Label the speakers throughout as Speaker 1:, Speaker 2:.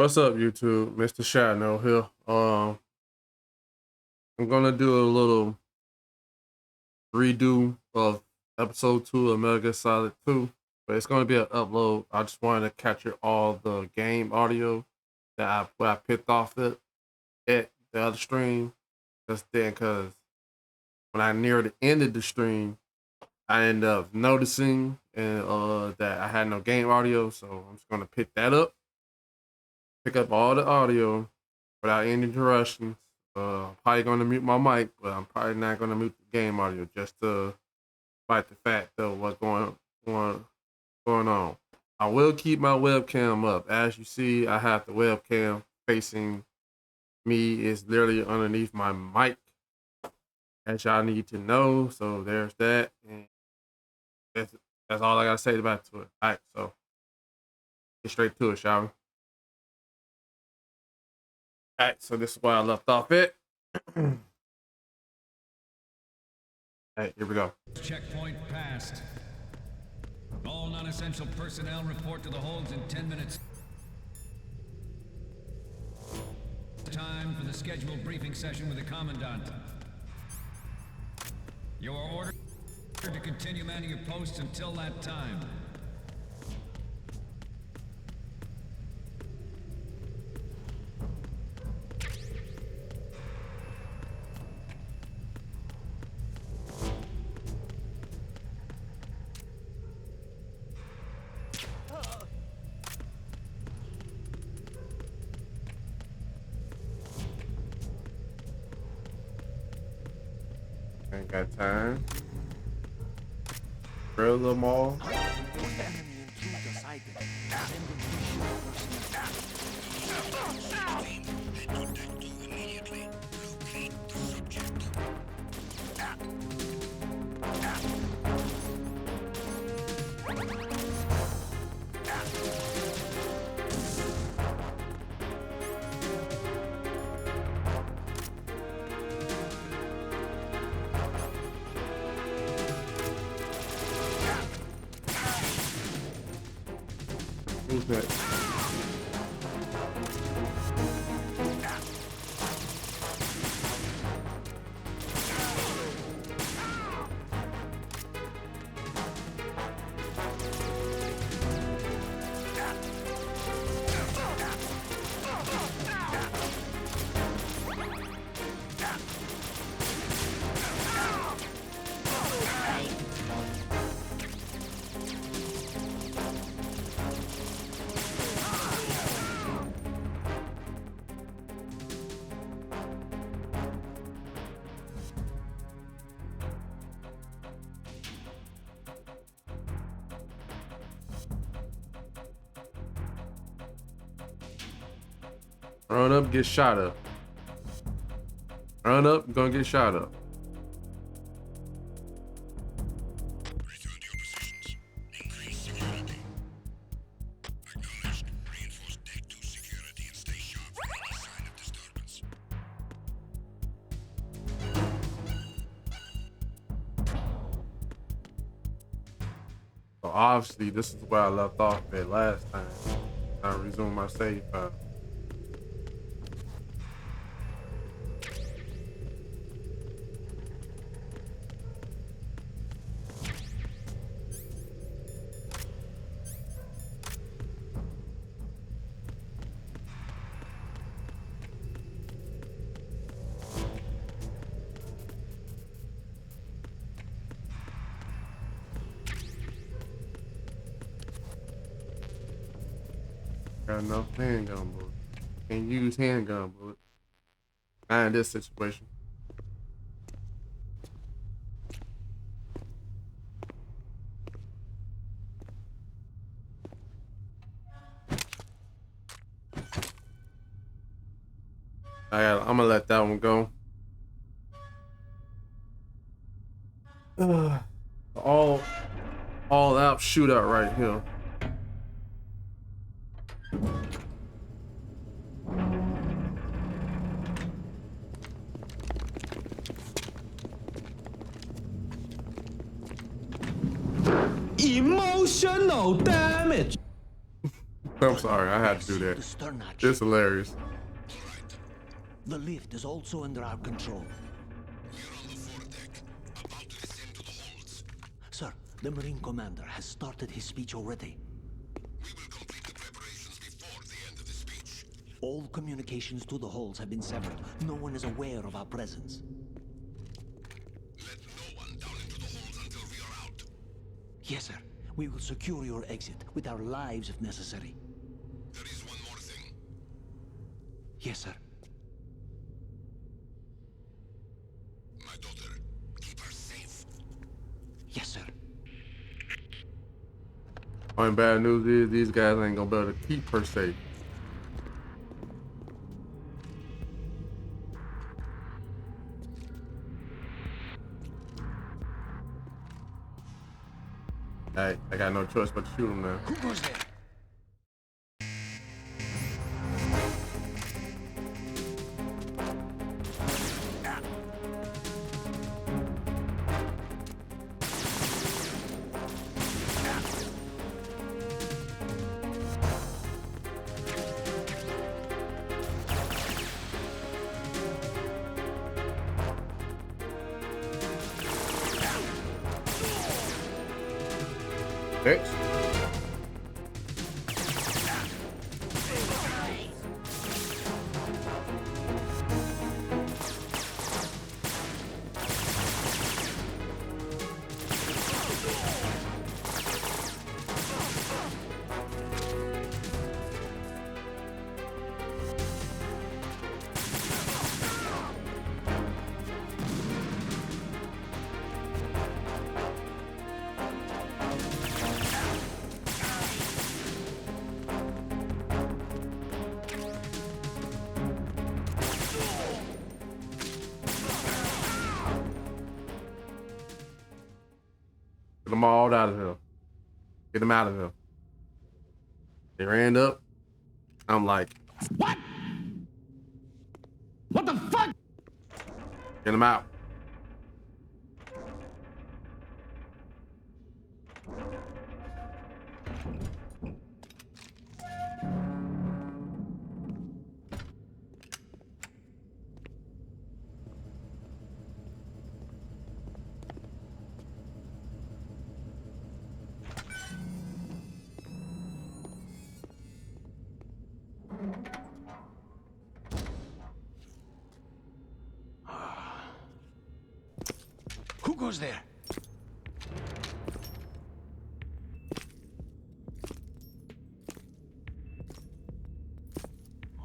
Speaker 1: What's up, YouTube? Mr.Shadno here. I'm gonna do a little redo of episode 2 of Metal Gear Solid 2, but it's gonna be an upload. I just wanted to capture all the game audio that I picked off at the other stream. Just then, cause when I near the end of the stream, I ended up noticing that I had no game audio, so I'm just gonna pick up all the audio without any interruptions. Probably gonna mute my mic, but I'm probably not gonna mute the game audio just to fight the fact of what's going on. I will keep my webcam up. As you see, I have the webcam facing me. It's literally underneath my mic, as y'all need to know. So there's that, and that's all I gotta say about it. All right, so get straight to it, shall we? All right, so this is where I left off at. All right, here we go.
Speaker 2: Checkpoint passed. All non-essential personnel report to the holds in 10 minutes. Time for the scheduled briefing session with the Commandant. You are ordered to continue manning your posts until that time.
Speaker 1: Ain't got time. Drill them all. Who's next? Run up, get shot up. Run up, gonna get shot up.
Speaker 3: Return to your positions. Increase security. Acknowledged. Reinforce Deck 2 security and stay sharp for any sign of disturbance.
Speaker 1: So obviously, this is where I left off at last time. I resume my save file. Got enough handgun bullets. Can't use handgun bullets. Not in this situation. I'm gonna let that one go. All out shootout right here.
Speaker 4: Emotional damage.
Speaker 1: I'm sorry, I had to do that.
Speaker 4: The stern hatch.
Speaker 1: It's hilarious.
Speaker 3: Alright.
Speaker 4: The lift is also under our control.
Speaker 3: We're on the foredeck, about to descend to the holds.
Speaker 4: Sir, the Marine Commander has started his speech already.
Speaker 3: We will complete the preparations before the end of the speech.
Speaker 4: All communications to the holds have been severed. No one is aware of our presence.
Speaker 3: Let no one down into the holds until we are out.
Speaker 4: Yes, sir. We will secure your exit with our lives if necessary.
Speaker 3: There is one more thing.
Speaker 4: Yes, sir.
Speaker 3: My daughter, keep her safe.
Speaker 4: Yes, sir.
Speaker 1: Only bad news is these guys ain't gonna be able to keep her safe. I got no choice but to shoot him now.
Speaker 4: Who goes there?
Speaker 1: Bitch. Get them all out of here. Get them out of here. They ran up. I'm like,
Speaker 2: What? What the fuck?
Speaker 1: get them out.
Speaker 4: Who goes there?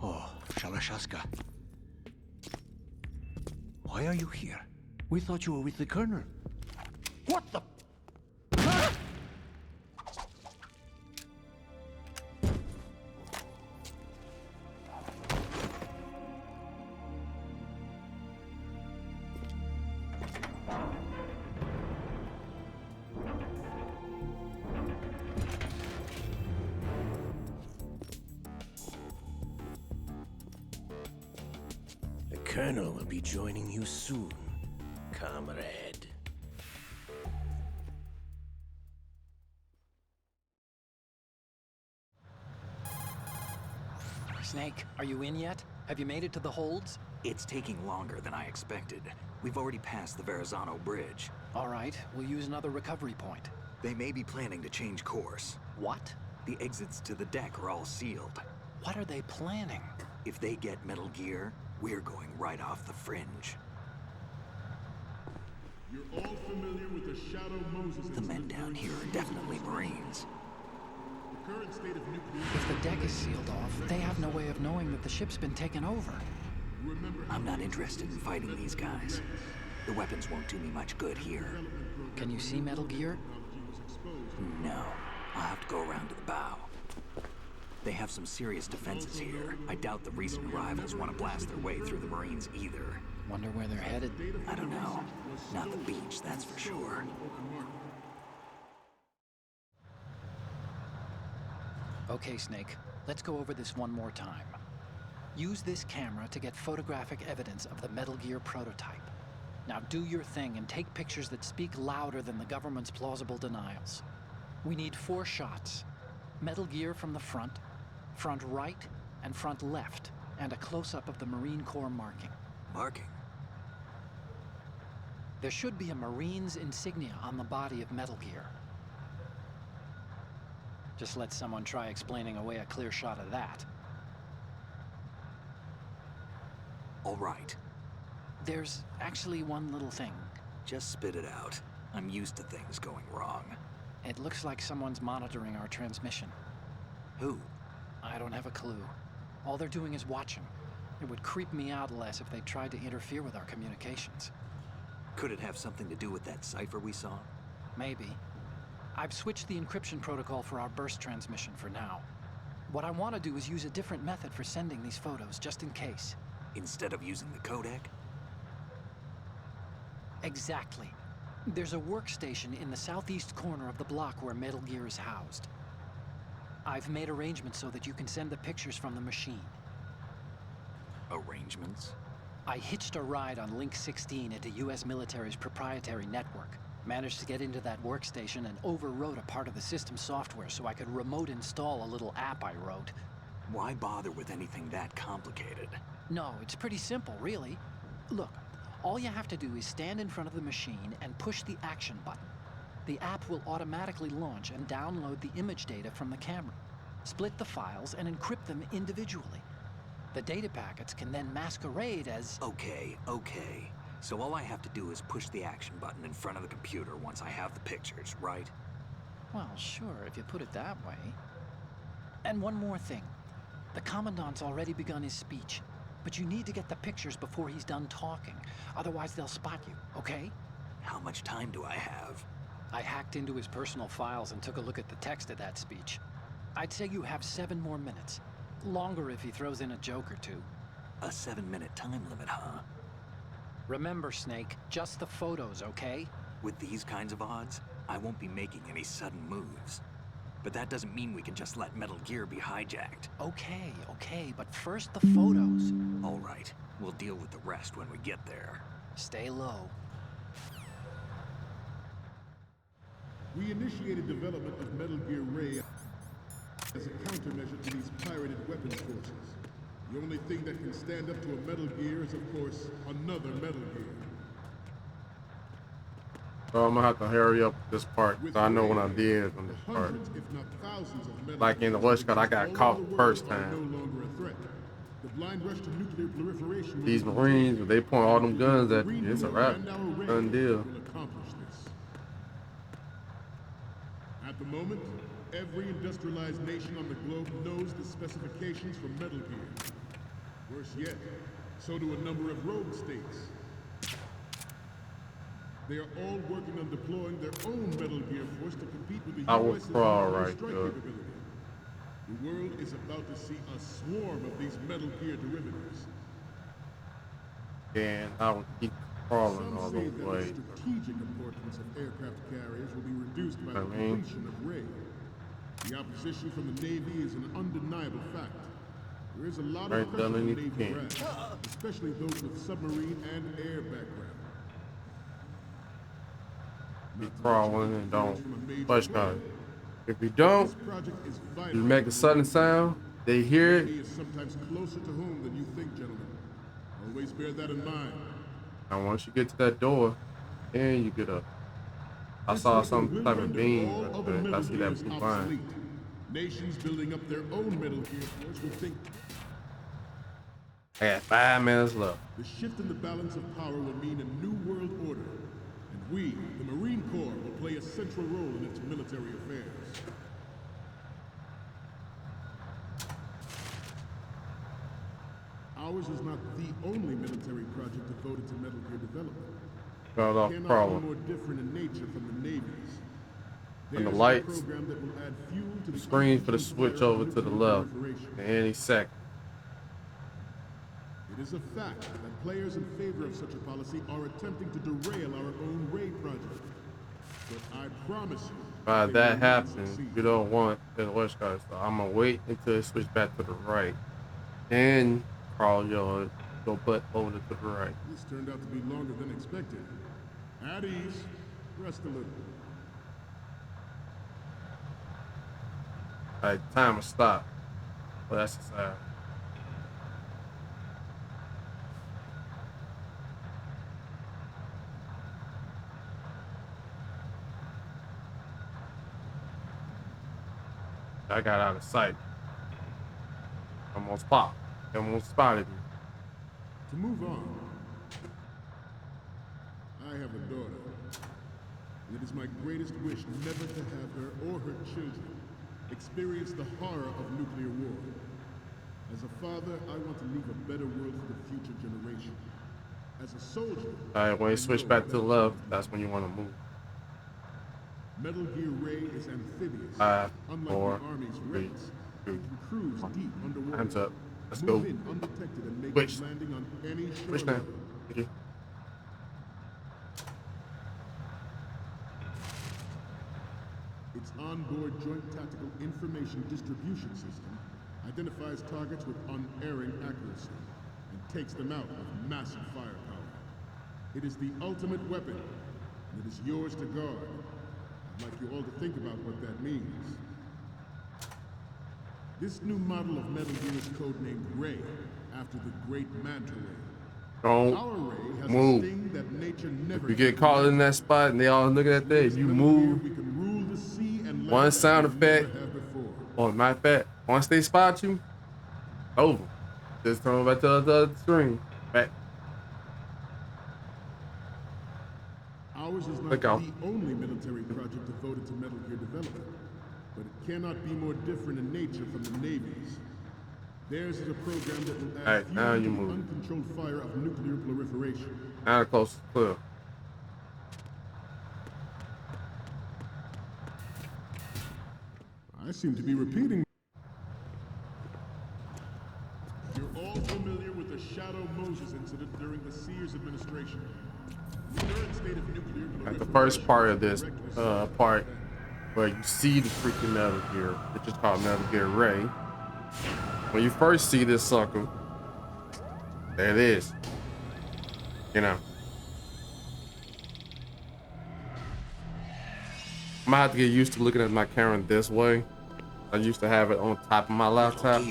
Speaker 4: Oh, Shalashaska. Why are you here? We thought you were with the Colonel. What the?
Speaker 5: The Colonel will be joining you soon, comrade.
Speaker 6: Snake, are you in yet? Have you made it to the holds?
Speaker 7: It's taking longer than I expected. We've already passed the Verrazano Bridge.
Speaker 6: All right, we'll use another recovery point.
Speaker 7: They may be planning to change course.
Speaker 6: What?
Speaker 7: The exits to the deck are all sealed.
Speaker 6: What are they planning?
Speaker 7: If they get Metal Gear, we're going right off the fringe.
Speaker 8: You're all familiar with the Shadow Moses
Speaker 7: The men
Speaker 8: incident
Speaker 7: down
Speaker 8: during
Speaker 7: here are
Speaker 8: the
Speaker 7: definitely Marines.
Speaker 8: The current state of nuclear...
Speaker 6: If the deck is sealed off, they have no way of knowing that the ship's been taken over.
Speaker 7: I'm not interested in fighting these guys. The weapons won't do me much good here.
Speaker 6: Can you see Metal Gear?
Speaker 7: No. I'll have to go around to the bow. They have some serious defenses here. I doubt the recent arrivals want to blast their way through the Marines either.
Speaker 6: Wonder where they're headed.
Speaker 7: I don't know. Not the beach, that's for sure.
Speaker 6: Okay, Snake, let's go over this one more time. Use this camera to get photographic evidence of the Metal Gear prototype. Now do your thing and take pictures that speak louder than the government's plausible denials. We need 4 shots. Metal Gear from the front, front right and front left, and a close-up of the Marine Corps marking.
Speaker 7: Marking?
Speaker 6: There should be a Marine's insignia on the body of Metal Gear. Just let someone try explaining away a clear shot of that.
Speaker 7: All right.
Speaker 6: There's actually one little thing.
Speaker 7: Just spit it out. I'm used to things going wrong.
Speaker 6: It looks like someone's monitoring our transmission.
Speaker 7: Who?
Speaker 6: I don't have a clue. All they're doing is watching. It would creep me out less if they tried to interfere with our communications.
Speaker 7: Could it have something to do with that cipher we saw?
Speaker 6: Maybe. I've switched the encryption protocol for our burst transmission for now. What I want to do is use a different method for sending these photos, just in case.
Speaker 7: Instead of using the codec?
Speaker 6: Exactly. There's a workstation in the southeast corner of the block where Metal Gear is housed. I've made arrangements so that you can send the pictures from the machine.
Speaker 7: Arrangements?
Speaker 6: I hitched a ride on Link 16 into US military's proprietary network. Managed to get into that workstation and overwrote a part of the system software so I could remote install a little app I wrote.
Speaker 7: Why bother with anything that complicated?
Speaker 6: No, it's pretty simple, really. Look, all you have to do is stand in front of the machine and push the action button. The app will automatically launch and download the image data from the camera, split the files, and encrypt them individually. The data packets can then masquerade as...
Speaker 7: Okay. So all I have to do is push the action button in front of the computer once I have the pictures, right?
Speaker 6: Well, sure, if you put it that way. And one more thing. The Commandant's already begun his speech, but you need to get the pictures before he's done talking. Otherwise, they'll spot you, okay?
Speaker 7: How much time do I have?
Speaker 6: I hacked into his personal files and took a look at the text of that speech. I'd say you have 7 more minutes. Longer if he throws in a joke or two.
Speaker 7: A 7-minute time limit, huh?
Speaker 6: Remember, Snake, just the photos, okay?
Speaker 7: With these kinds of odds, I won't be making any sudden moves. But that doesn't mean we can just let Metal Gear be hijacked.
Speaker 6: Okay, but first the photos.
Speaker 7: All right, we'll deal with the rest when we get there.
Speaker 6: Stay low.
Speaker 8: We initiated development of Metal Gear Ray as a countermeasure to these pirated weapons forces. The only thing that can stand up to a Metal Gear is, of course, another Metal Gear.
Speaker 1: So I'm gonna have to hurry up this part, so I know what I did on this part.
Speaker 8: Hundreds, if not thousands, of Metal
Speaker 1: Like in the
Speaker 8: Gears
Speaker 1: West Coast, I got
Speaker 8: all
Speaker 1: caught
Speaker 8: over the
Speaker 1: first
Speaker 8: world are
Speaker 1: time.
Speaker 8: no longer a threat. The blind rush to nuclear proliferation will
Speaker 1: These
Speaker 8: be
Speaker 1: Marines, if they point all them guns at
Speaker 8: Green
Speaker 1: you, it's a
Speaker 8: New
Speaker 1: wrap.
Speaker 8: and our Ray
Speaker 1: Done deal.
Speaker 8: will accomplish this. At the moment, every industrialized nation on the globe knows the specifications for Metal Gear. Worse yet, so do a number of rogue states. They are all working on deploying their own Metal Gear force to compete with the
Speaker 1: I will
Speaker 8: US's
Speaker 1: crawl
Speaker 8: nuclear
Speaker 1: right
Speaker 8: strike
Speaker 1: there.
Speaker 8: capability. The world is about to see a swarm of these Metal Gear derivatives.
Speaker 1: And I will keep crawling
Speaker 8: Some
Speaker 1: all
Speaker 8: say
Speaker 1: those
Speaker 8: that
Speaker 1: ways.
Speaker 8: the strategic importance of aircraft carriers will be reduced by the
Speaker 1: I mean-
Speaker 8: completion of Ray. The opposition from the Navy is an undeniable fact. There is a lot
Speaker 1: Right,
Speaker 8: of pressure
Speaker 1: done
Speaker 8: on
Speaker 1: anything
Speaker 8: Navy
Speaker 1: you can.
Speaker 8: brass, especially those with submarine and air background.
Speaker 1: Be
Speaker 8: Not to
Speaker 1: crawling
Speaker 8: mention
Speaker 1: and
Speaker 8: interference from a
Speaker 1: don't
Speaker 8: major
Speaker 1: push
Speaker 8: player.
Speaker 1: gun. If you don't,
Speaker 8: This project is vital.
Speaker 1: you make a sudden sound, they hear
Speaker 8: Navy
Speaker 1: it,
Speaker 8: is sometimes closer to home than you think, gentlemen. Always bear that in mind.
Speaker 1: and once you get to that door, then you get up. I
Speaker 8: This
Speaker 1: saw
Speaker 8: weapon
Speaker 1: some
Speaker 8: will
Speaker 1: type of
Speaker 8: render
Speaker 1: beam,
Speaker 8: all other
Speaker 1: but I
Speaker 8: Metal
Speaker 1: see that
Speaker 8: Gears
Speaker 1: blue
Speaker 8: obsolete.
Speaker 1: line.
Speaker 8: Nations building up their own Metal Gear force will think
Speaker 1: I got 5 minutes left.
Speaker 8: the shift in the balance of power will mean a new world order, and we, the Marine Corps, will play a central role in its military affairs. Ours is not the only military project devoted to Metal Gear development.
Speaker 1: Got off
Speaker 8: Cannot be
Speaker 1: crawling.
Speaker 8: more different in nature from the Navy's.
Speaker 1: And the
Speaker 8: Theirs is a
Speaker 1: lights,
Speaker 8: program that will add fuel to
Speaker 1: The screen for the
Speaker 8: increasing
Speaker 1: switch
Speaker 8: fire of
Speaker 1: over to the
Speaker 8: nuclear
Speaker 1: left
Speaker 8: proliferation.
Speaker 1: any second.
Speaker 8: It is a fact that players in favor of such a policy are attempting to derail our own Ray project. But I promise you,
Speaker 1: By
Speaker 8: they
Speaker 1: that
Speaker 8: will not
Speaker 1: happens,
Speaker 8: succeed.
Speaker 1: you don't want the West Coast. So I'm gonna wait until it switch back to the right. And crawl your butt over to the right.
Speaker 8: This turned out to be longer than expected. At ease, rest a little.
Speaker 1: Alright, time to stop. Well, that's just, I got out of sight. Almost popped. Almost spotted me.
Speaker 8: To move on, I have a daughter, and it is my greatest wish never to have her or her children experience the horror of nuclear war. As a father, I want to leave a better world for the future generation. As a soldier,
Speaker 1: All right, when you
Speaker 8: I
Speaker 1: switch
Speaker 8: know
Speaker 1: back to the
Speaker 8: that
Speaker 1: left, that's when you want to move.
Speaker 8: Metal Gear Ray is amphibious,
Speaker 1: 5,
Speaker 8: unlike
Speaker 1: 4,
Speaker 8: the Army's
Speaker 1: 3,
Speaker 8: Wraiths.
Speaker 1: 2.
Speaker 8: It can cruise deep underwater.
Speaker 1: Hands up. Let's
Speaker 8: Move
Speaker 1: go.
Speaker 8: in undetected and make
Speaker 1: Switch.
Speaker 8: a landing on any
Speaker 1: Switch now.
Speaker 8: shoreline.
Speaker 1: Thank you.
Speaker 8: Its onboard Joint Tactical Information Distribution System identifies targets with unerring accuracy and takes them out with massive firepower. It is the ultimate weapon, and it is yours to guard. I'd like you all to think about what that means. This new model of Metal Gear is codenamed Ray, after the great Manta Ray. Our
Speaker 1: Don't
Speaker 8: Ray has a
Speaker 1: move.
Speaker 8: sting that nature never
Speaker 1: If you get
Speaker 8: could
Speaker 1: caught in
Speaker 8: imagine.
Speaker 1: that spot and they all looking at that, you
Speaker 8: Metal
Speaker 1: move.
Speaker 8: Gear, we can rule the sea and land
Speaker 1: One
Speaker 8: as
Speaker 1: sound
Speaker 8: we never
Speaker 1: effect.
Speaker 8: have before.
Speaker 1: Or matter of fact, once they spot you, over. Just turn back to the other screen. Back.
Speaker 8: Ours is not
Speaker 1: Look out.
Speaker 8: the only military project devoted to Metal Gear development, but it cannot be more different in nature from the Navy's. Theirs is a program that will add
Speaker 1: Alright, now
Speaker 8: fuel
Speaker 1: you
Speaker 8: to
Speaker 1: move.
Speaker 8: the uncontrolled fire of nuclear proliferation.
Speaker 1: Now the close clear.
Speaker 8: I seem to be repeating. You're all familiar with the Shadow Moses incident during the Sears administration. The current state of nuclear
Speaker 1: At the first
Speaker 8: proliferation
Speaker 1: part of
Speaker 8: is
Speaker 1: this
Speaker 8: directly
Speaker 1: part where you see the freaking Metal Gear, which is called Metal Gear Ray. When you first see this sucker, there it is. You know. I'm gonna have to get used to looking at my camera this way. I used to have it on top of my laptop.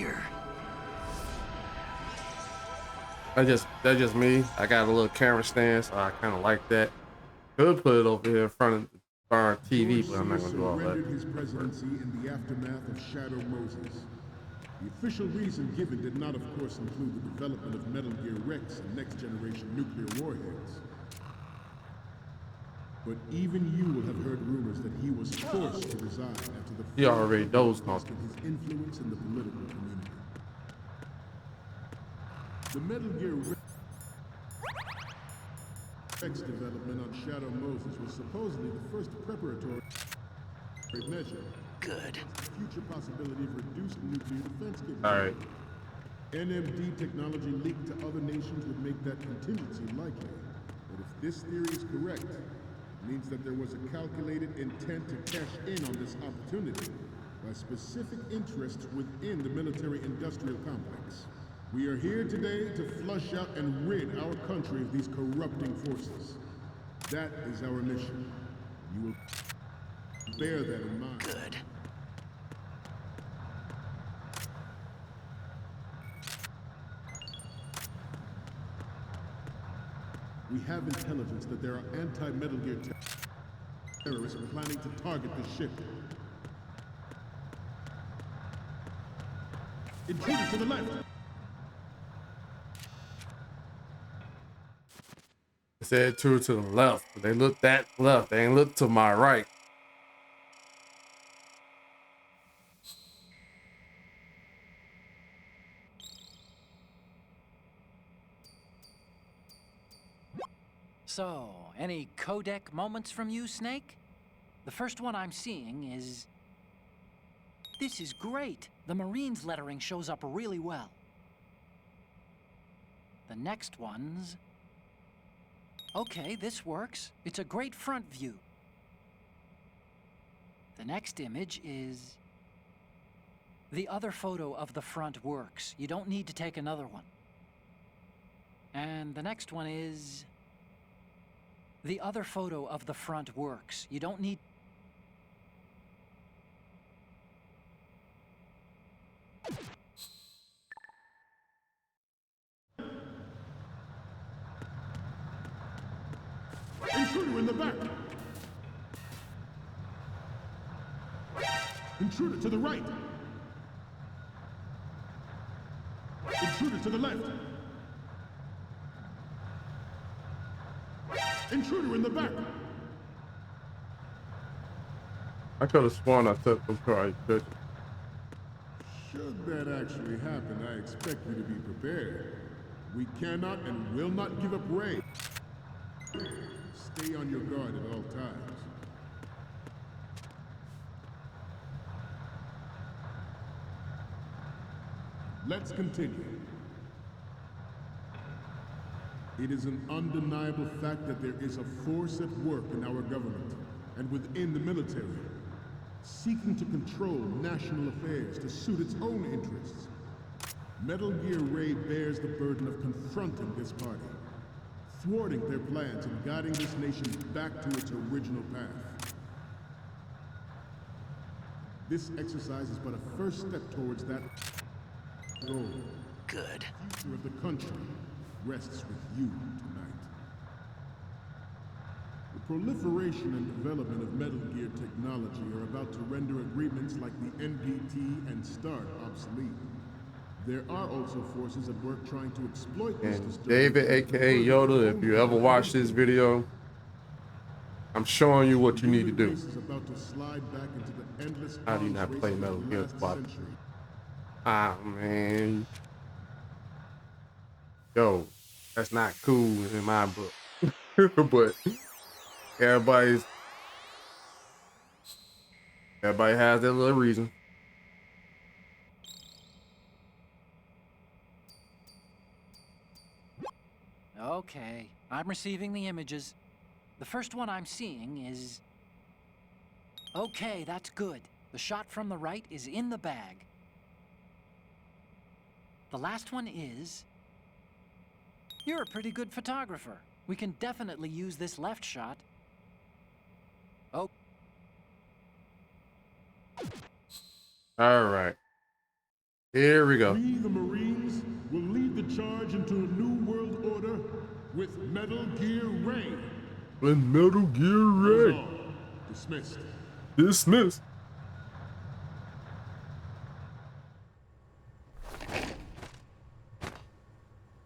Speaker 1: That's just me. I got a little camera stand, so I kind of like that. Could put it over here in front of our TV, but I'm not gonna do all that.
Speaker 8: surrendered his presidency in the aftermath of Shadow Moses. The official reason given did not, of course, include the development of Metal Gear Rex and next-generation nuclear warheads. But even you will have heard rumors that he was forced to resign after the
Speaker 1: He already knows
Speaker 8: cost
Speaker 1: nothing.
Speaker 8: of his influence in the political community. The Metal Gear Rex development on Shadow Moses was supposedly the first preparatory measure.
Speaker 5: Good.
Speaker 8: Future possibility of reduced nuclear defense capability.
Speaker 1: All right.
Speaker 8: NMD technology leaked to other nations would make that contingency likely. But if this theory is correct, it means that there was a calculated intent to cash in on this opportunity by specific interests within the military-industrial complex. We are here today to flush out and rid our country of these corrupting forces. That is our mission. You will bear that in mind.
Speaker 5: Good.
Speaker 8: We have intelligence that there are anti-Metal Gear terrorists planning to target the ship. Intruder to the left!
Speaker 1: I said two to the left, but they look that left. They ain't look to my right.
Speaker 6: So, any codec moments from you, Snake? The first one I'm seeing is... This is great. The Marines lettering shows up really well. The next one's... Okay, this works. It's a great front view. The next image is... The other photo of the front works. You don't need to take another one. And the next one is... The other photo of the front works. You don't need...
Speaker 8: Intruder in the back! Intruder to the right! Intruder to the left! Intruder in the back!
Speaker 1: I could have sworn I took them right pictures.
Speaker 8: Should that actually happen, I expect you to be prepared. We cannot and will not give up Ray. Stay on your guard at all times. Let's continue. It is an undeniable fact that there is a force at work in our government and within the military, seeking to control national affairs to suit its own interests. Metal Gear Ray bears the burden of confronting this party, thwarting their plans and guiding this nation back to its original path. This exercise is but a first step towards that goal.
Speaker 5: Good.
Speaker 8: The future of the country rests with you tonight. The proliferation and development of Metal Gear technology are about to render agreements like the NPT and START obsolete. There are also forces at work trying to exploit this
Speaker 1: And
Speaker 8: disturbance.
Speaker 1: David, aka Yoda, if you ever watch this video, I'm showing you what you need to do.
Speaker 8: Race is about to slide back into the endless
Speaker 1: How do you
Speaker 8: arms
Speaker 1: not
Speaker 8: race
Speaker 1: play
Speaker 8: of
Speaker 1: Metal
Speaker 8: the
Speaker 1: Gear
Speaker 8: last
Speaker 1: Squad?
Speaker 8: century.
Speaker 1: Ah, man. Yo, that's not cool in my book. But everybody has their little reason.
Speaker 6: Okay, I'm receiving the images. The first one I'm seeing is... Okay, that's good. The shot from the right is in the bag. The last one is... You're a pretty good photographer. We can definitely use this left shot. Oh.
Speaker 1: All right. Here we go.
Speaker 8: We, the Marines, will lead the charge into a new world order with Metal Gear Ray.
Speaker 1: With Metal Gear Ray.
Speaker 8: All dismissed.
Speaker 1: Dismissed.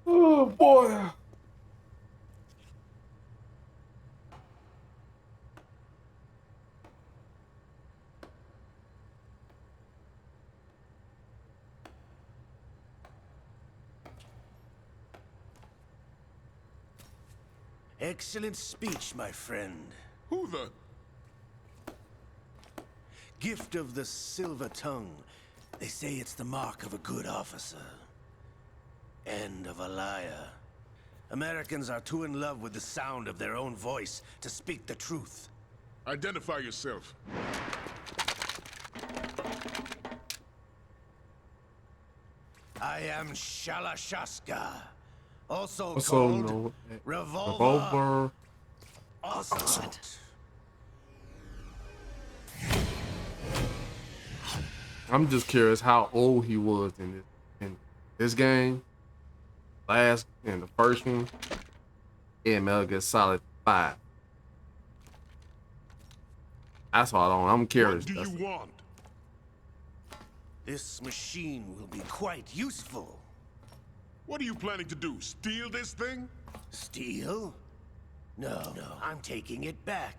Speaker 1: Oh boy.
Speaker 5: Excellent speech, my friend.
Speaker 8: Who the?
Speaker 5: Gift of the silver tongue. They say it's the mark of a good officer. And of a liar. Americans are too in love with the sound of their own voice to speak the truth.
Speaker 8: Identify yourself.
Speaker 5: I am Shalashaska. Also
Speaker 1: Also
Speaker 5: called
Speaker 1: known as
Speaker 5: Revolver.
Speaker 1: Revolver.
Speaker 5: Assault.
Speaker 1: I'm just curious how old he was in this game. Last in the first one, yeah, Metal Gear Solid 5. That's all I'm curious.
Speaker 8: What do you want?
Speaker 5: This machine will be quite useful.
Speaker 8: What are you planning to do? Steal this thing?
Speaker 5: Steal? No, I'm taking it back.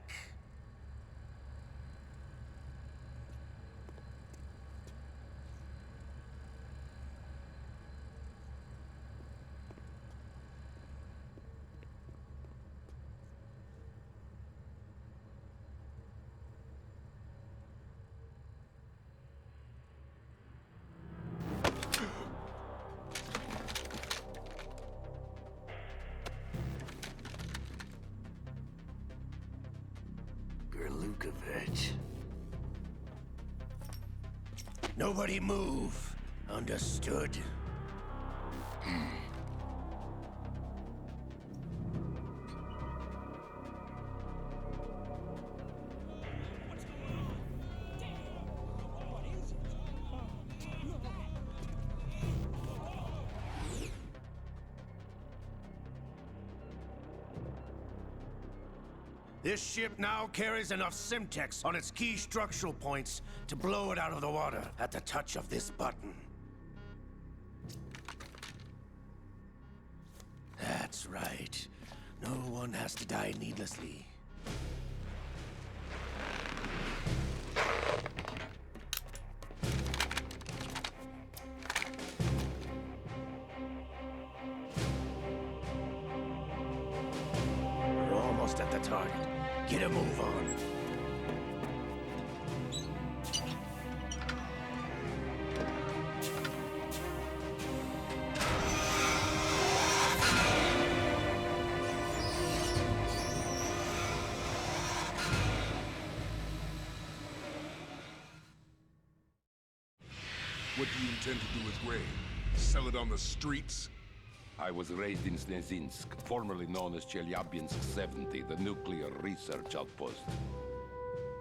Speaker 5: Gerlukovich. Nobody move. Understood? This ship now carries enough Simtex on its key structural points to blow it out of the water at the touch of this button. That's right. No one has to die needlessly. We're almost at the target. Get a move on.
Speaker 8: What do you intend to do with Ray? Sell it on the streets?
Speaker 3: I was raised in Snezinsk, formerly known as Chelyabinsk 70, the nuclear research outpost.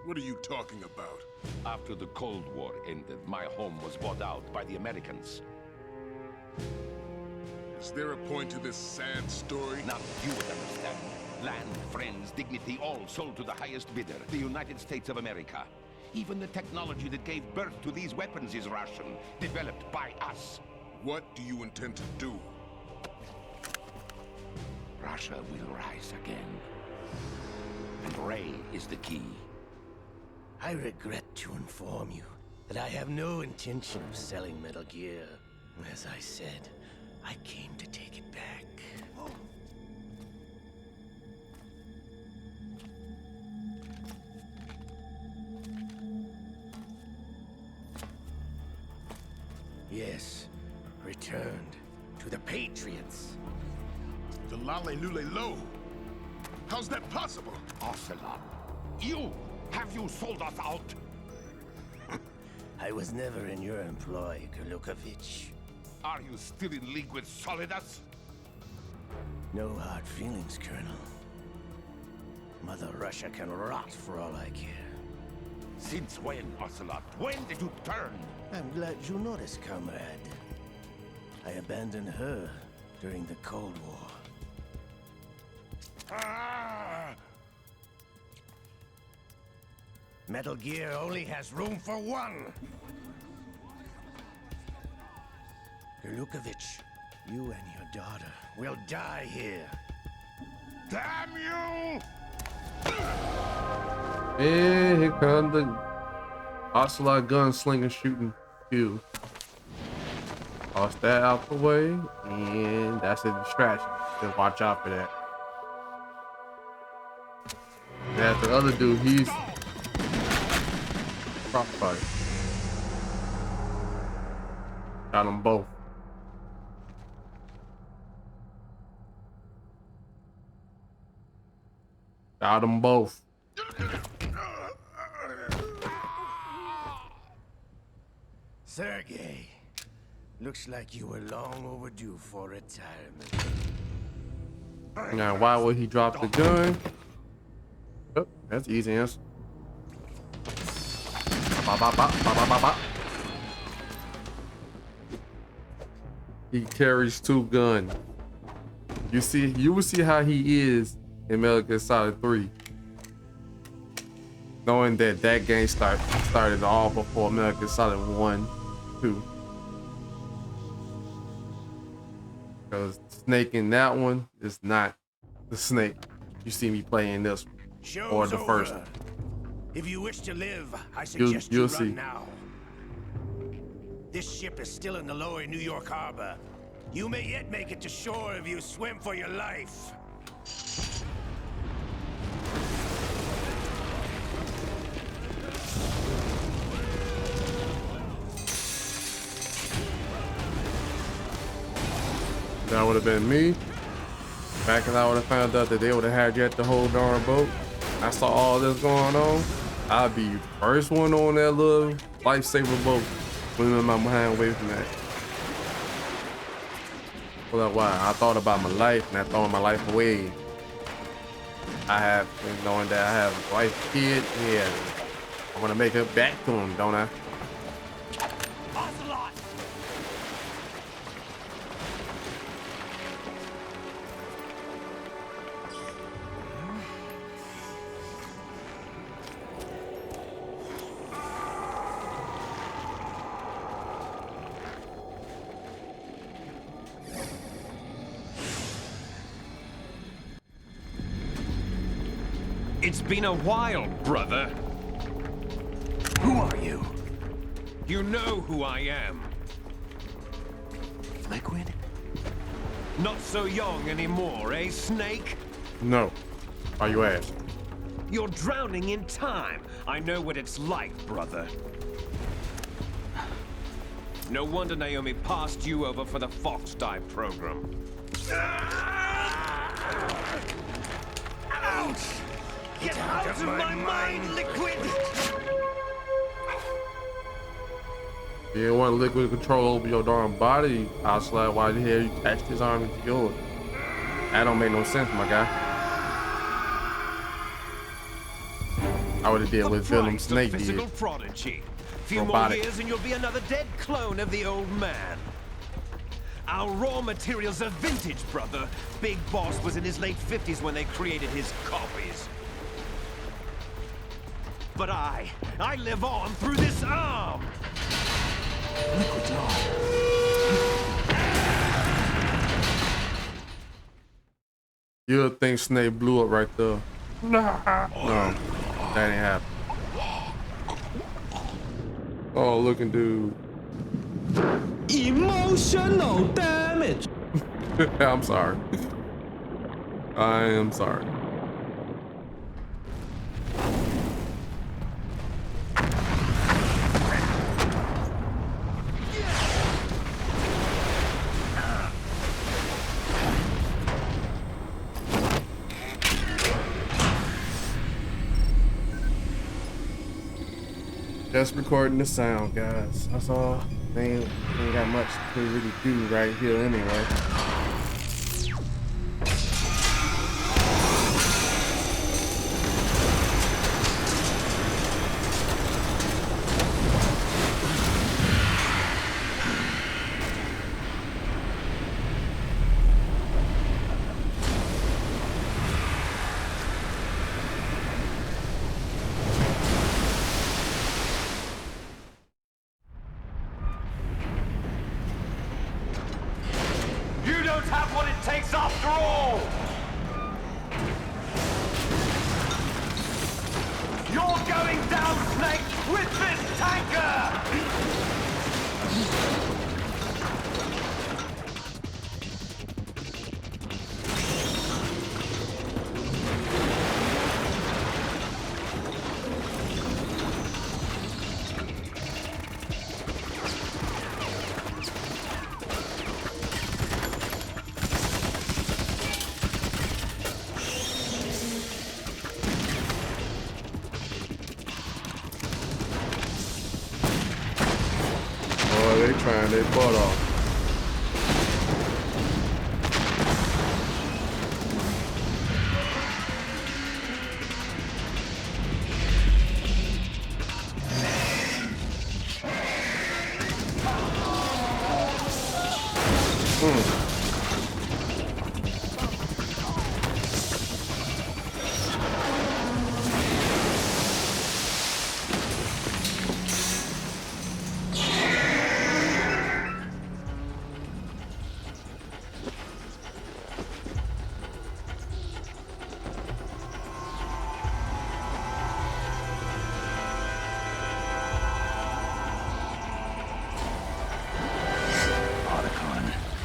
Speaker 8: What are you talking about?
Speaker 3: After the Cold War ended, my home was bought out by the Americans.
Speaker 8: Is there a point to this sad story?
Speaker 3: Now you would understand. Land, friends, dignity, all sold to the highest bidder, the United States of America. Even the technology that gave birth to these weapons is Russian, developed by us.
Speaker 8: What do you intend to do?
Speaker 3: Russia will rise again. And Ray is the key.
Speaker 5: I regret to inform you that I have no intention of selling Metal Gear. As I said, I came to take it back. Yes, returned to the Patriots.
Speaker 8: The Lale Lule Lo? How's that possible?
Speaker 3: Ocelot, have you sold us out?
Speaker 5: I was never in your employ, Golukovich.
Speaker 3: Are you still in league with Solidus?
Speaker 5: No hard feelings, Colonel. Mother Russia can rot for all I care.
Speaker 3: Since when, Ocelot? When did you turn?
Speaker 5: I'm glad you noticed, comrade. I abandoned her during the Cold War.
Speaker 3: Ah!
Speaker 5: Metal Gear only has room for one! Golukovich, you and your daughter will die here.
Speaker 3: Damn you!
Speaker 1: And here comes the Ocelot gunslinger shooting you. Toss that out the way, and that's a distraction. Just watch out for that. That's the other dude, he's prop fight. Got them both. Got them both.
Speaker 5: Sergey, looks like you were long overdue for retirement.
Speaker 1: Now, why would he drop the gun? Oh, that's the easy answer. Bop, bop, bop, bop, bop, bop, bop. He carries two guns. You will see how he is in Metal Gear Solid 3. Knowing that game started all before Metal Gear Solid 1, 2. Because Snake in that one is not the Snake you see me playing this one, or the first one.
Speaker 5: If you wish to live, I suggest
Speaker 1: you'll
Speaker 5: you
Speaker 1: see.
Speaker 5: run now. This ship is still in the lower New York harbor. You may yet make it to shore if you swim for your life.
Speaker 1: That would have been me. Back as I would have found out that they would have had you at the whole darn boat. I saw all this going on. I'd be the first one on that little lifesaver boat, swimming my behind away from that. Well, why? I thought about my life and I throwing my life away. I have, knowing that I have a wife, kid, yeah. I want to make it back to him, don't I?
Speaker 9: It's been a while, brother.
Speaker 7: Who are you?
Speaker 9: You know who I am.
Speaker 7: Liquid?
Speaker 9: Not so young anymore, eh, Snake?
Speaker 1: No. Why you ask?
Speaker 9: You're drowning in time. I know what it's like, brother. No wonder Naomi passed you over for the Fox Die program. Ouch! Get out of my mind, Liquid!
Speaker 1: You didn't want liquid control over your darn body, I'll slap. Why the hell you attached his arm into yours? That don't make no sense, my guy. I would have did with Venom Snake did.
Speaker 9: Physical prodigy. Few
Speaker 1: Robotic.
Speaker 9: more years and you'll be another dead clone of the old man. Our raw materials are vintage, brother. Big Boss was in his late 50s when they created his copies. But I live on through this arm.
Speaker 7: Liquid's on.
Speaker 1: You would think Snake blew up right there. No, that ain't happen. Oh, looking dude.
Speaker 10: Emotional damage.
Speaker 1: I'm sorry. I am sorry. Just recording the sound, guys. That's all. They ain't got much to really do right here anyway.
Speaker 9: You don't have what it takes after all! You're going down, Snake, with this tanker!
Speaker 1: They trying their butt off.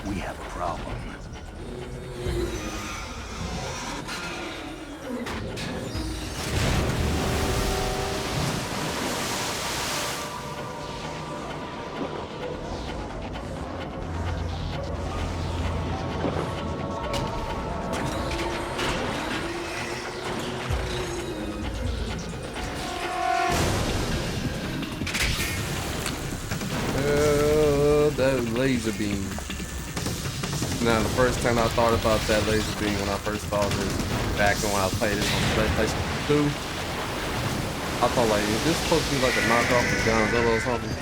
Speaker 7: We have a problem.
Speaker 1: That laser beam. Now, the first time I thought about that laser beam when I first saw this, back when I played this on PlayStation 2, I thought, like, is this supposed to be like a knockoff of Godzilla or something?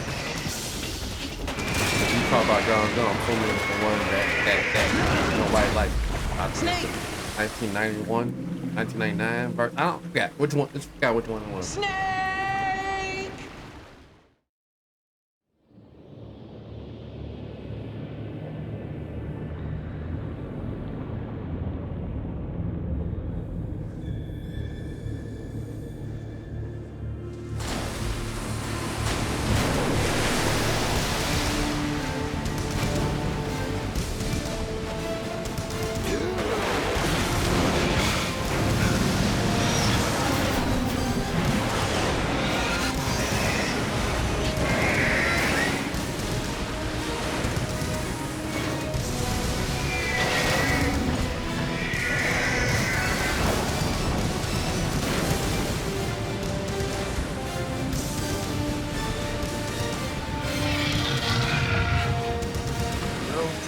Speaker 1: If you talk about Godzilla, I'm assuming it's the one that nobody liked. I think it's 1991, 1999 version. I don't forget which one. Just forgot which one it was.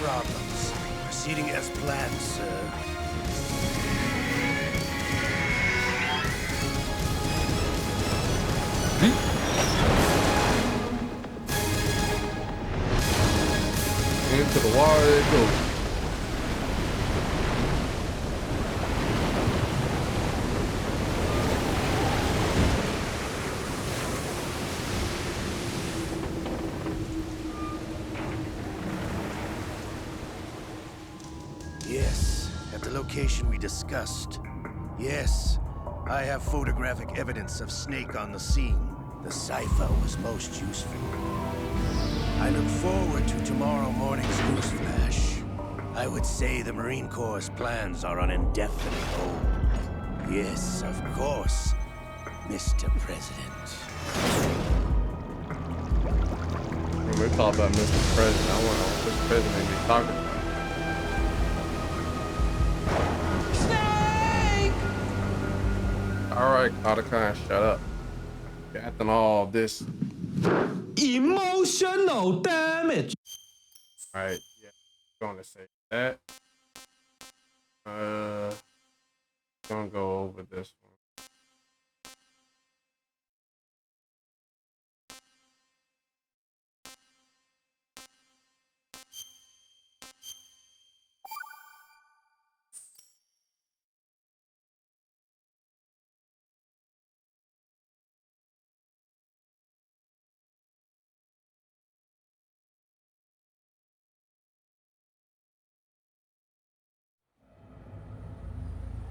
Speaker 5: problems. Proceeding as planned, sir.
Speaker 1: Into the water it goes.
Speaker 5: Yes, at the location we discussed. Yes, I have photographic evidence of Snake on the scene. The cipher was most useful. I look forward to tomorrow morning's news flash. I would say the Marine Corps' plans are on indefinite hold. Yes, of course, Mr. President.
Speaker 1: When we talk about Mr. President, I want to know what Mr. President be talking about. All right, Khan, shut up. After all this.
Speaker 10: Emotional damage.
Speaker 1: All right, yeah, gonna say that. Gonna go over this one.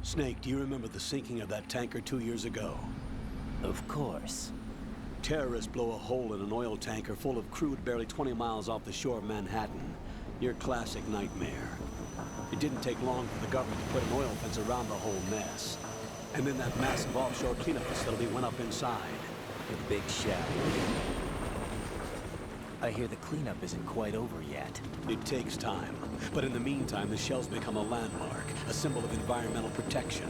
Speaker 11: Snake, do you remember the sinking of that tanker 2 years ago?
Speaker 4: Of course.
Speaker 11: Terrorists blow a hole in an oil tanker full of crude barely 20 miles off the shore of Manhattan. Your classic nightmare. It didn't take long for the government to put an oil fence around the whole mess. And then that massive offshore cleanup facility went up inside.
Speaker 4: The big shell. I hear the cleanup isn't quite over yet.
Speaker 11: It takes time. But in the meantime, the shell's become a landmark, a symbol of environmental protection.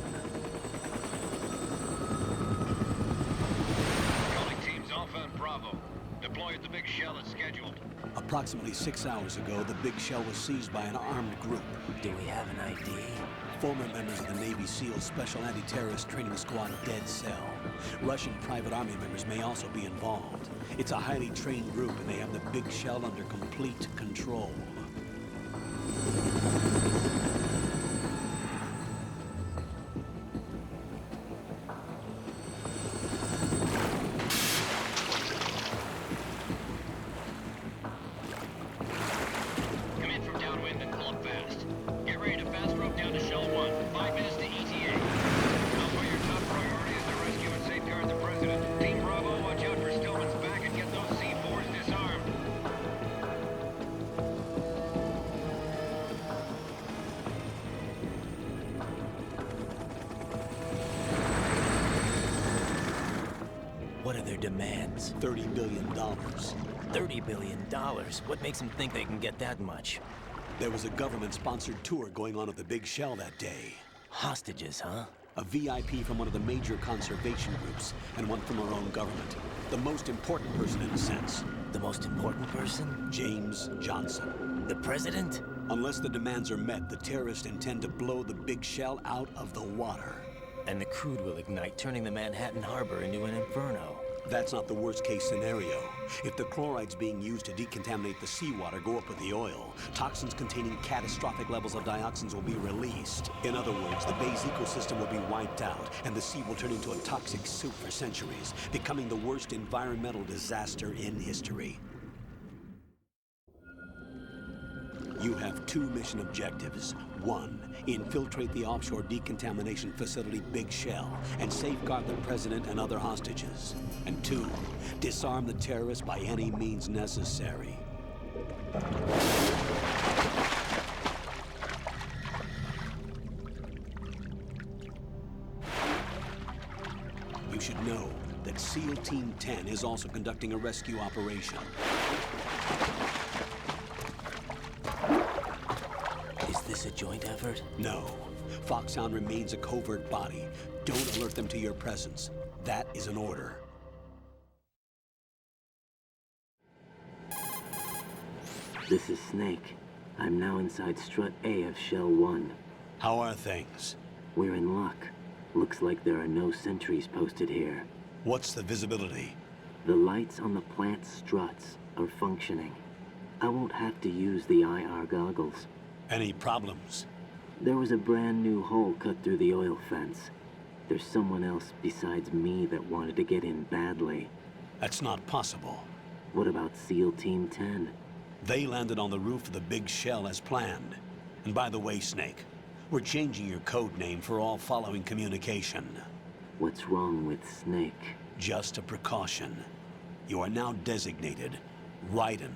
Speaker 12: Calling teams Alpha and Bravo. Deploy at the big shell as scheduled.
Speaker 11: Approximately 6 hours ago, the big shell was seized by an armed group.
Speaker 4: Do we have an ID?
Speaker 11: Former members of the Navy SEALs Special Anti-Terrorist Training Squad Dead Cell. Russian private army members may also be involved. It's a highly trained group, and they have the big shell under complete control.
Speaker 12: Come in from downwind and pull up fast. Get ready to fast rope down to Shell 1. 5 minutes to ETA. Alpha, your top priority is to rescue and safeguard the President. Team Bravo, watch out for Stillman's back and get those C4s disarmed.
Speaker 4: What are their demands?
Speaker 11: $30 billion.
Speaker 4: $30 billion? What makes them think they can get that much?
Speaker 11: There was a government-sponsored tour going on at the big shell that day.
Speaker 4: Hostages, huh?
Speaker 11: A VIP from one of the major conservation groups, and one from our own government. The most important person in a sense.
Speaker 4: The most important person?
Speaker 11: James Johnson.
Speaker 4: The President?
Speaker 11: Unless the demands are met, the terrorists intend to blow the big shell out of the water.
Speaker 4: And the crude will ignite, turning the Manhattan Harbor into an inferno.
Speaker 11: That's not the worst-case scenario. If the chlorides being used to decontaminate the seawater go up with the oil, toxins containing catastrophic levels of dioxins will be released. In other words, the bay's ecosystem will be wiped out, and the sea will turn into a toxic soup for centuries, becoming the worst environmental disaster in history. You have 2 mission objectives. 1, infiltrate the offshore decontamination facility Big Shell and safeguard the President and other hostages. And 2, disarm the terrorists by any means necessary. You should know that SEAL Team 10 is also conducting a rescue operation.
Speaker 4: Is this a joint effort?
Speaker 11: No. Foxhound remains a covert body. Don't alert them to your presence. That is an order.
Speaker 13: This is Snake. I'm now inside Strut A of Shell 1.
Speaker 11: How are things?
Speaker 13: We're in luck. Looks like there are no sentries posted here.
Speaker 11: What's the visibility?
Speaker 13: The lights on the plant's struts are functioning. I won't have to use the IR goggles.
Speaker 11: Any problems?
Speaker 13: There was a brand new hole cut through the oil fence. There's someone else besides me that wanted to get in badly.
Speaker 11: That's not possible.
Speaker 13: What about SEAL Team 10?
Speaker 11: They landed on the roof of the big shell as planned. And by the way, Snake, we're changing your code name for all following communication.
Speaker 13: What's wrong with Snake?
Speaker 11: Just a precaution. You are now designated Raiden.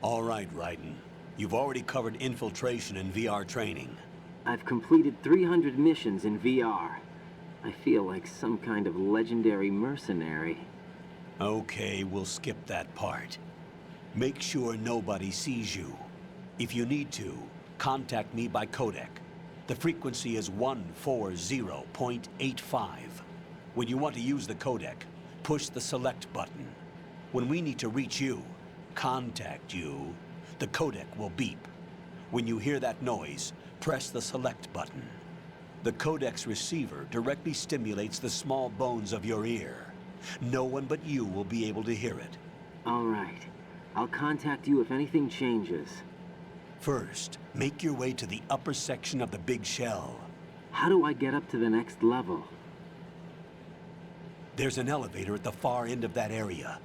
Speaker 11: All right, Raiden. You've already covered infiltration and VR training.
Speaker 13: I've completed 300 missions in VR. I feel like some kind of legendary mercenary.
Speaker 11: Okay, we'll skip that part. Make sure nobody sees you. If you need to, contact me by codec. The frequency is 140.85. When you want to use the codec, push the select button. When we need to reach you, contact you, the codec will beep. When you hear that noise, press the select button. The codec's receiver directly stimulates the small bones of your ear. No one but you will be able to hear it.
Speaker 13: All right. I'll contact you if anything changes.
Speaker 11: First, make your way to the upper section of the big shell.
Speaker 13: How do I get up to the next level?
Speaker 11: There's an elevator at the far end of that area.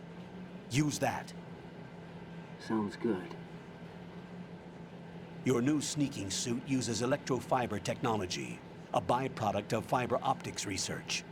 Speaker 11: Use that.
Speaker 13: Sounds good.
Speaker 11: Your new sneaking suit uses electrofiber technology, a byproduct of fiber optics research.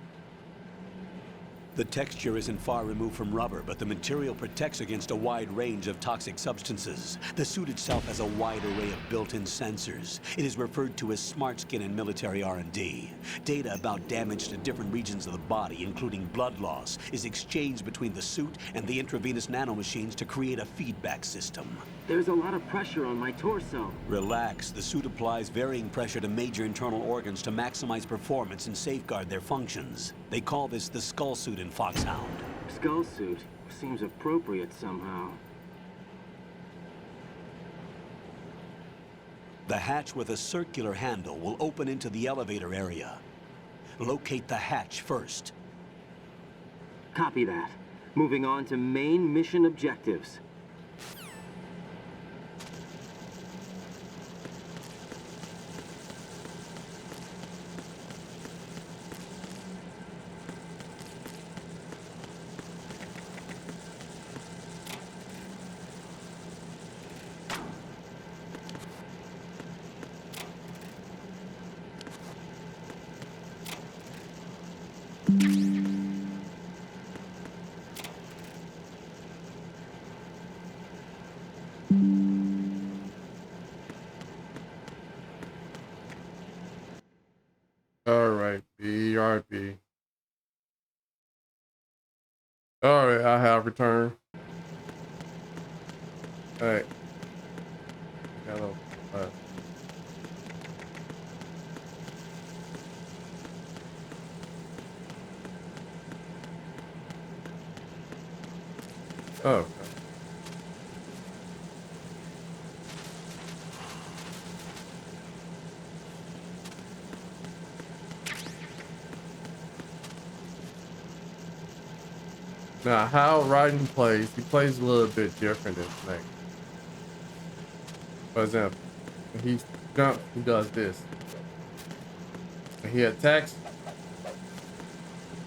Speaker 11: The texture isn't far removed from rubber, but the material protects against a wide range of toxic substances. The suit itself has a wide array of built-in sensors. It is referred to as smart skin in military R&D. Data about damage to different regions of the body, including blood loss, is exchanged between the suit and the intravenous nanomachines to create a feedback system.
Speaker 13: There's a lot of pressure on my torso.
Speaker 11: Relax. The suit applies varying pressure to major internal organs to maximize performance and safeguard their functions. They call this the skull suit in Foxhound.
Speaker 13: Skull suit seems appropriate somehow.
Speaker 11: The hatch with a circular handle will open into the elevator area. Locate the hatch first.
Speaker 13: Copy that. Moving on to main mission objectives.
Speaker 1: Alright, BRB. Alright, I have returned. Alright. Hello. Oh, okay. Now, how Raiden plays, he plays a little bit different than Snake. For example, when he jumps, he does this. When he attacks,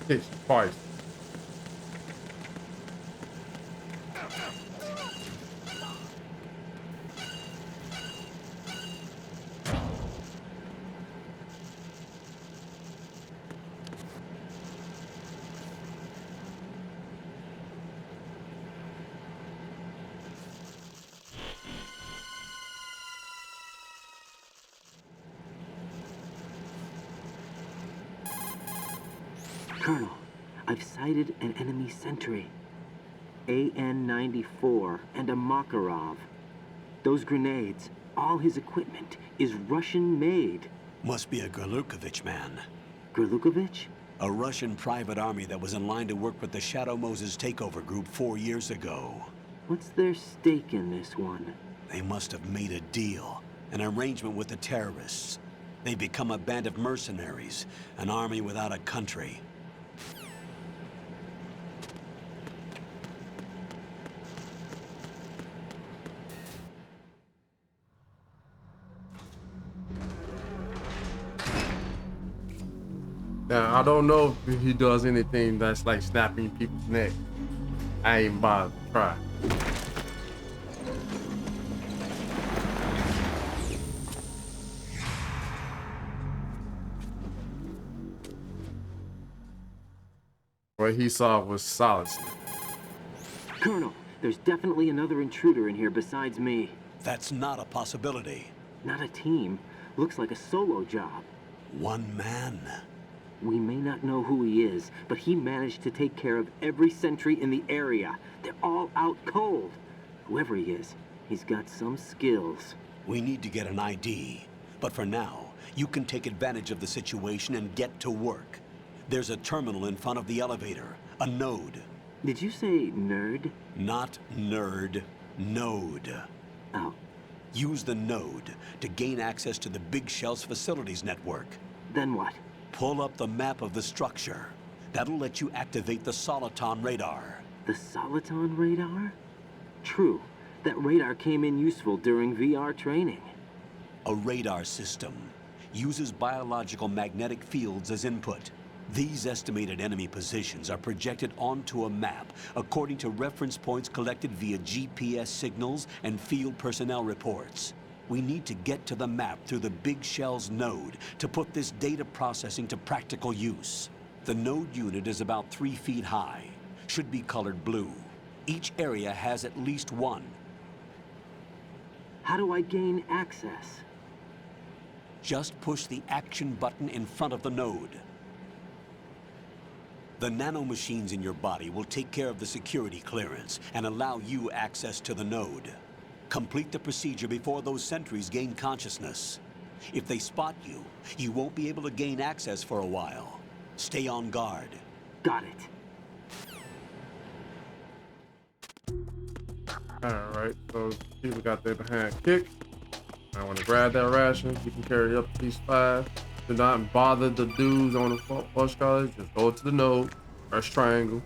Speaker 1: he hits you twice.
Speaker 13: Colonel, I've sighted an enemy sentry. AN-94 and a Makarov. Those grenades, all his equipment, is Russian-made.
Speaker 11: Must be a Gerlukovich man.
Speaker 13: Gerlukovich?
Speaker 11: A Russian private army that was in line to work with the Shadow Moses takeover group 4 years ago.
Speaker 13: What's their stake in this one?
Speaker 11: They must have made a deal, an arrangement with the terrorists. They've become a band of mercenaries, an army without a country.
Speaker 1: Now, I don't know if he does anything that's like snapping people's neck. I ain't bothered to try. What he saw was solid.
Speaker 13: Colonel, there's definitely another intruder in here besides me.
Speaker 11: That's not a possibility.
Speaker 13: Not a team. Looks like a solo job.
Speaker 11: One man.
Speaker 13: We may not know who he is, but he managed to take care of every sentry in the area. They're all out cold. Whoever he is, he's got some skills.
Speaker 11: We need to get an ID. But for now, you can take advantage of the situation and get to work. There's a terminal in front of the elevator, a node.
Speaker 13: Did you say nerd?
Speaker 11: Not nerd, node.
Speaker 13: Oh.
Speaker 11: Use the node to gain access to the Big Shell's facilities network.
Speaker 13: Then what?
Speaker 11: Pull up the map of the structure. That'll let you activate the Soliton radar.
Speaker 13: The Soliton radar? True. That radar came in useful during VR training.
Speaker 11: A radar system uses biological magnetic fields as input. These estimated enemy positions are projected onto a map according to reference points collected via GPS signals and field personnel reports. We need to get to the map through the Big Shell's node to put this data processing to practical use. The node unit is about 3 feet high, should be colored blue. Each area has at least one.
Speaker 13: How do I gain access?
Speaker 11: Just push the action button in front of the node. The nanomachines in your body will take care of the security clearance and allow you access to the node. Complete the procedure before those sentries gain consciousness. If they spot you, you won't be able to gain access for a while. Stay on guard.
Speaker 13: Got it.
Speaker 1: Alright, so people got their behind kick. I want to grab that ration. You can carry it up to these 5. Do not bother the dudes on the push cars. Just go to the node, press triangle.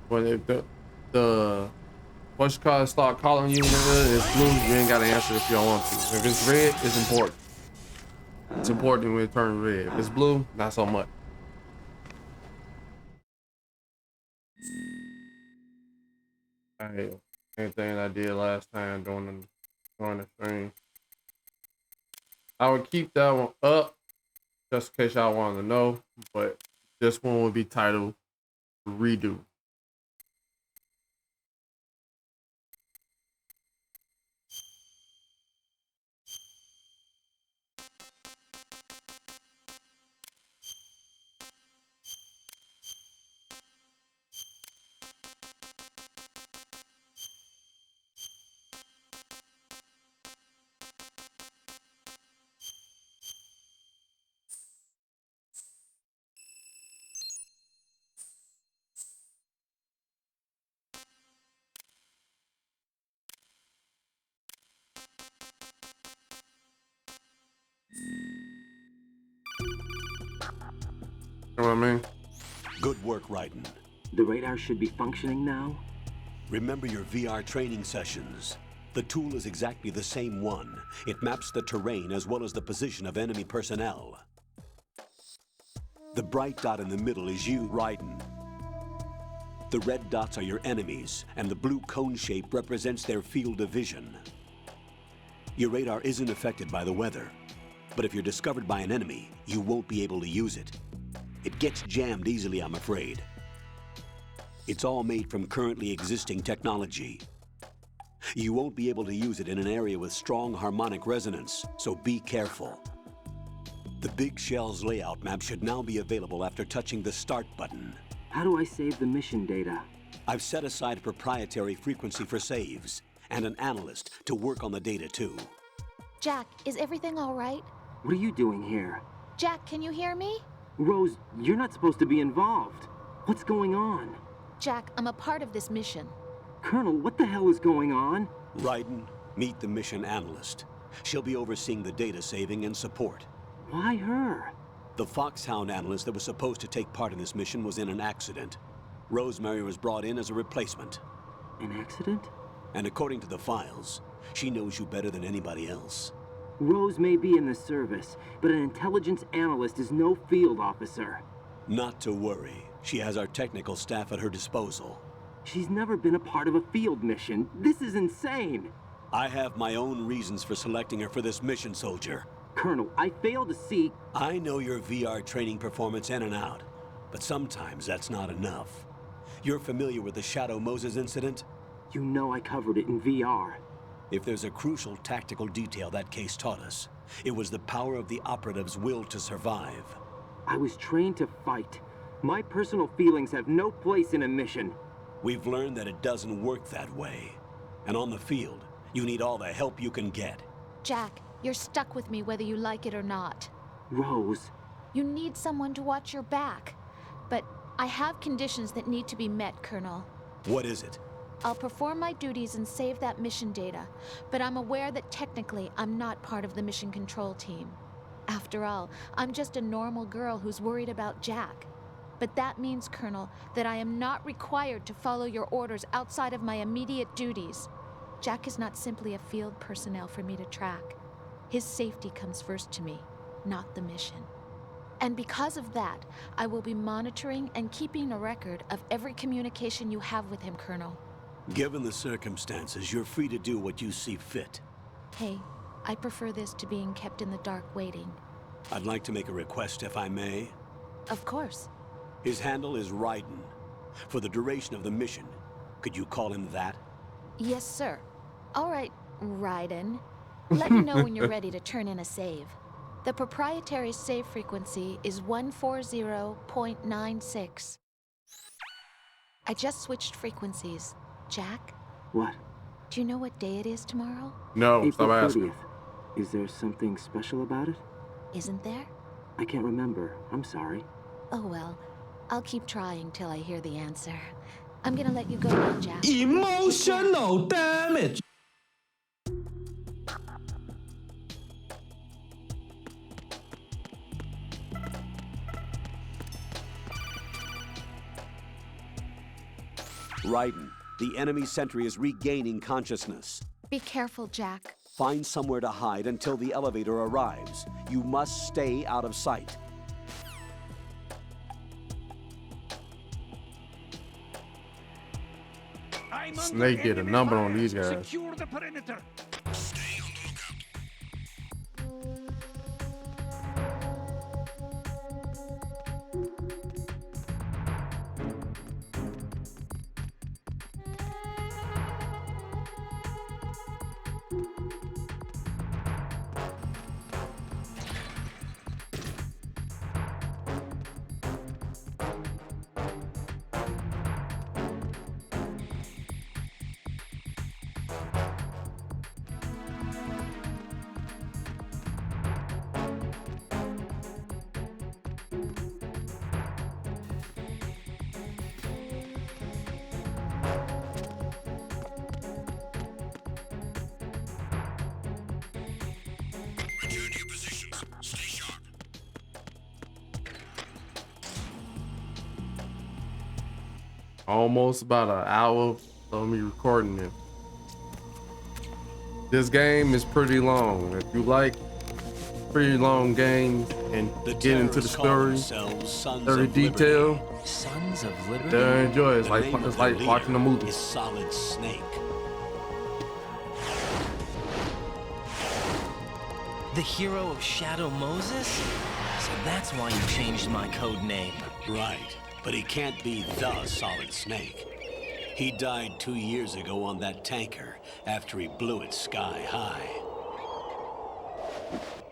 Speaker 1: When the push cars start calling you, it's blue, you ain't got to answer if you don't want to. If it's red, it's important. It's important when it turns red. If it's blue, not so much. Same thing I did last time during the stream. I would keep that one up just in case y'all wanted to know, but this one would be titled Redo. You know what I mean?
Speaker 11: Good work, Raiden.
Speaker 13: The radar should be functioning now?
Speaker 11: Remember your VR training sessions. The tool is exactly the same one. It maps the terrain as well as the position of enemy personnel. The bright dot in the middle is you, Raiden. The red dots are your enemies, and the blue cone shape represents their field of vision. Your radar isn't affected by the weather, but if you're discovered by an enemy, you won't be able to use it. It gets jammed easily, I'm afraid. It's all made from currently existing technology. You won't be able to use it in an area with strong harmonic resonance, so be careful. The Big Shell's layout map should now be available after touching the Start button.
Speaker 13: How do I save the mission data?
Speaker 11: I've set aside a proprietary frequency for saves, and an analyst to work on the data too.
Speaker 14: Jack, is everything all right?
Speaker 13: What are you doing here?
Speaker 14: Jack, can you hear me?
Speaker 13: Rose, you're not supposed to be involved. What's going on?
Speaker 14: Jack, I'm a part of this mission.
Speaker 13: Colonel, what the hell is going on?
Speaker 11: Raiden, meet the mission analyst. She'll be overseeing the data saving and support.
Speaker 13: Why her?
Speaker 11: The Foxhound analyst that was supposed to take part in this mission was in an accident. Rosemary was brought in as a replacement.
Speaker 13: An accident?
Speaker 11: And according to the files, she knows you better than anybody else.
Speaker 13: Rose may be in the service, but an intelligence analyst is no field officer.
Speaker 11: Not to worry. She has our technical staff at her disposal.
Speaker 13: She's never been a part of a field mission. This is insane.
Speaker 11: I have my own reasons for selecting her for this mission, soldier.
Speaker 13: Colonel, I fail to see...
Speaker 11: I know your VR training performance in and out, but sometimes that's not enough. You're familiar with the Shadow Moses incident?
Speaker 13: You know I covered it in VR.
Speaker 11: If there's a crucial tactical detail that case taught us, it was the power of the operative's will to survive.
Speaker 13: I was trained to fight. My personal feelings have no place in a mission.
Speaker 11: We've learned that it doesn't work that way. And on the field, you need all the help you can get.
Speaker 14: Jack, you're stuck with me whether you like it or not.
Speaker 13: Rose.
Speaker 14: You need someone to watch your back. But I have conditions that need to be met, Colonel.
Speaker 11: What is it?
Speaker 14: I'll perform my duties and save that mission data, but I'm aware that technically I'm not part of the mission control team. After all, I'm just a normal girl who's worried about Jack. But that means, Colonel, that I am not required to follow your orders outside of my immediate duties. Jack is not simply a field personnel for me to track. His safety comes first to me, not the mission. And because of that, I will be monitoring and keeping a record of every communication you have with him, Colonel.
Speaker 11: Given the circumstances, you're free to do what you see fit.
Speaker 14: Hey, I prefer this to being kept in the dark waiting.
Speaker 11: I'd like to make a request, if I may.
Speaker 14: Of course.
Speaker 11: His handle is Raiden. For the duration of the mission, could you call him that?
Speaker 14: Yes, sir. All right, Raiden. Let me know when you're ready to turn in a save. The proprietary save frequency is 140.96. I just switched frequencies. Jack?
Speaker 13: What?
Speaker 14: Do you know what day it is tomorrow?
Speaker 1: No,
Speaker 13: April
Speaker 1: stop asking.
Speaker 13: 30th. Is there something special about it?
Speaker 14: Isn't there?
Speaker 13: I can't remember. I'm sorry.
Speaker 14: Oh well. I'll keep trying till I hear the answer. I'm gonna let you go now, Jack.
Speaker 10: Emotional damage.
Speaker 11: Raiden, the enemy sentry is regaining consciousness.
Speaker 14: Be careful, Jack.
Speaker 11: Find somewhere to hide until the elevator arrives. You must stay out of sight.
Speaker 1: Snake get a number on these guys.
Speaker 9: Secure the perimeter.
Speaker 3: Stay on the lookout. Return to your positions. Stay sharp.
Speaker 1: Almost about an hour of me recording it. This game is pretty long. If you like pretty long games and get into the story, every detail,
Speaker 9: Sons of Liberty?
Speaker 1: they'll enjoy it. It's like watching a movie.
Speaker 11: Is Solid Snake.
Speaker 9: The hero of Shadow Moses? So that's why you changed my code name.
Speaker 11: Right, but he can't be the Solid Snake. He died 2 years ago on that tanker after he blew it sky high.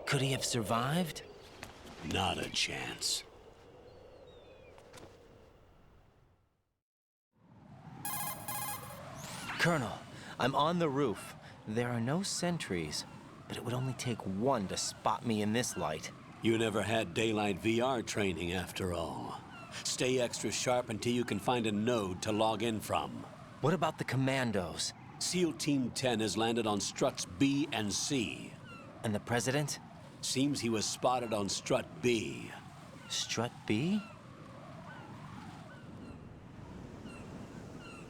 Speaker 9: Could he have survived?
Speaker 11: Not a chance.
Speaker 9: Colonel, I'm on the roof. There are no sentries, but it would only take one to spot me in this light.
Speaker 11: You never had daylight VR training after all. Stay extra sharp until you can find a node to log in from.
Speaker 9: What about the commandos?
Speaker 11: SEAL Team 10 has landed on struts B and C.
Speaker 15: And the president?
Speaker 11: Seems he was spotted on strut B.
Speaker 15: Strut B?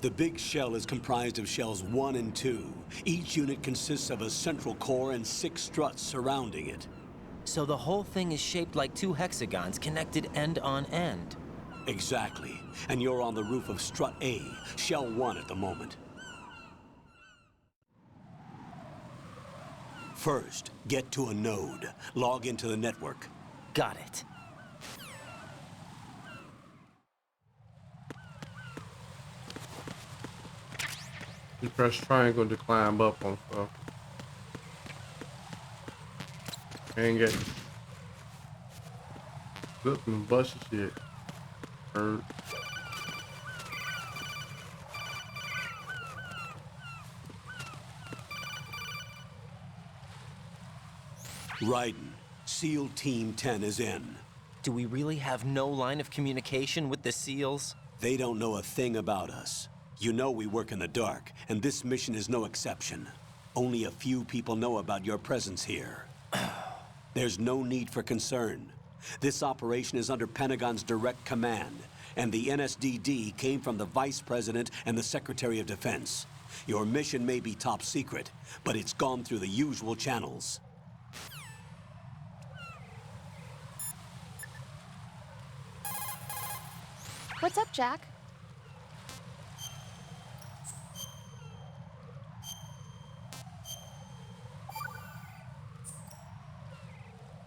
Speaker 11: The big shell is comprised of shells 1 and 2. Each unit consists of a central core and 6 struts surrounding it.
Speaker 15: So the whole thing is shaped like 2 hexagons connected end on end.
Speaker 11: Exactly. And you're on the roof of strut A, shell 1 at the moment. First, get to a node. Log into the network.
Speaker 15: Got it.
Speaker 1: You press triangle to climb up on stuff. And get good and bushy shit. Hurt.
Speaker 11: Raiden, SEAL Team 10 is in.
Speaker 15: Do we really have no line of communication with the SEALs?
Speaker 11: They don't know a thing about us. You know we work in the dark, and this mission is no exception. Only a few people know about your presence here. There's no need for concern. This operation is under Pentagon's direct command, and the NSDD came from the Vice President and the Secretary of Defense. Your mission may be top secret, but it's gone through the usual channels.
Speaker 14: What's up, Jack?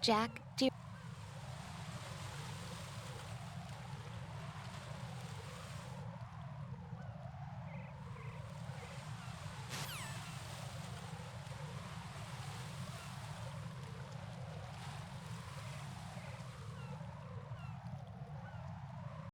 Speaker 14: Jack,